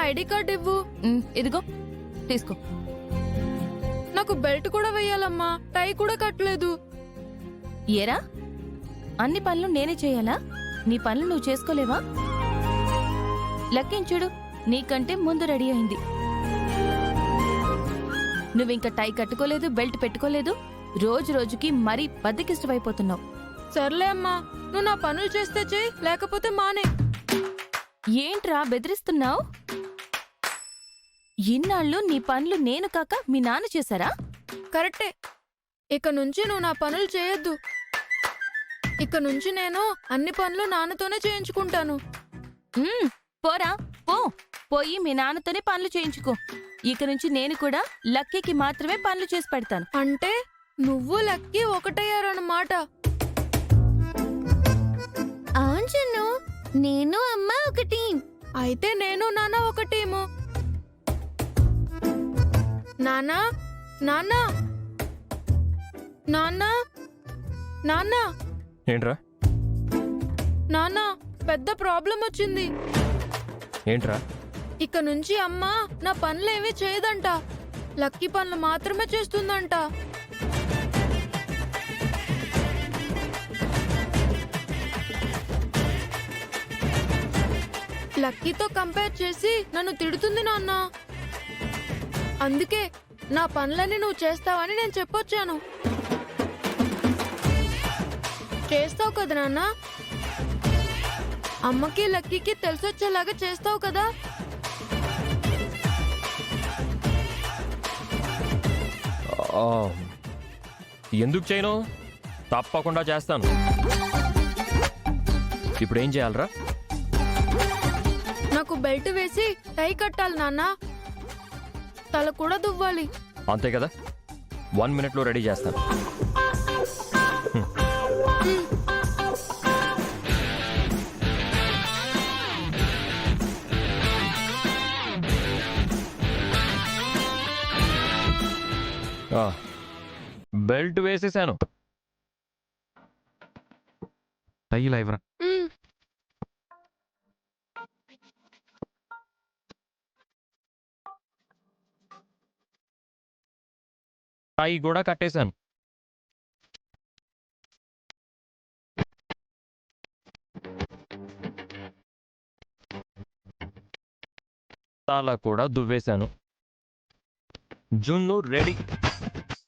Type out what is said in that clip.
ID card ఇవ్వు. ఇదిగో తీసుకో. నాకు బెల్ట్ కూడా వెయ్యాలమ్మా, టై కూడా కట్టలేదు. ఏరా, అన్ని పనులు నేనే చేయాలా? నీ పనులు నువ్వు చేసుకోలేవా? లెక్కించుడు, నీకంటే ముందు రెడీ అయింది. నువ్వింక టై కట్టుకోలేదు, బెల్ట్ పెట్టుకోలేదు. రోజు రోజుకి మరీ బద్దకిష్టమైపోతున్నావు. సర్లే అమ్మా, నువ్వు నా పనులు చేస్తే చెయ్యి, లేకపోతే మానే. ఏంట్రా బెదిరిస్తున్నావు? ఇన్నాళ్ళు నీ పనులు నేను కాక మీ నాన్న చేశారా? కరెక్టే. ఇక నుంచి నువ్వు నా పనులు చేయొద్దు. ఇక నుంచి నేను అన్ని పనులు నాన్నతోనే చేయించుకుంటాను. పోరా పో, పోయి మీ నాన్నతోనే పనులు చేయించుకో. ఇక నుంచి నేను కూడా లక్కీకి మాత్రమే పనులు చేసి పెడతాను. అంటే నువ్వు లక్కీ ఒకటయ్యారన్నమాట. అవును చిన్ను, నేను అమ్మ ఒక టీం. అయితే నేను నాన్న ఒక టీము. నాన్నా, నాన్నా, నాన్నా, నాన్నా, ఏంట్రా? నాన్నా, పెద్ద ప్రాబ్లం వచ్చింది. ఏంట్రా? ఇక నుంచి అమ్మ నా పనులేమీ చేయదంట, లక్కీ పనులు మాత్రమే చేస్తుందంట. లక్కీతో కంపేర్ చేసి నన్ను తిడుతుంది నాన్న. అందుకే నా పనులన్నీ నువ్వు చేస్తావని నేను చెప్పొచ్చాను. చేస్తావు కదా నాన్న? అమ్మకి లక్కీకి తెలిసొచ్చేలాగా చేస్తావు కదా? ఎందుకు చేయను? తప్పకుండా చేస్తాను. ఇప్పుడు ఏం చేయాలరా? నాకు బెల్ట్ వేసి టై కట్టాలి నాన్న, తల కూడా దువ్వాలి. అంతే కదా, 1 minute లో రెడీ చేస్తాను. బెల్ట్ వేసేసాను. టై లైవ్రా. టై కూడా కట్టేశాను. తల కూడా దువ్వేశాను. జున్ను రెడీ.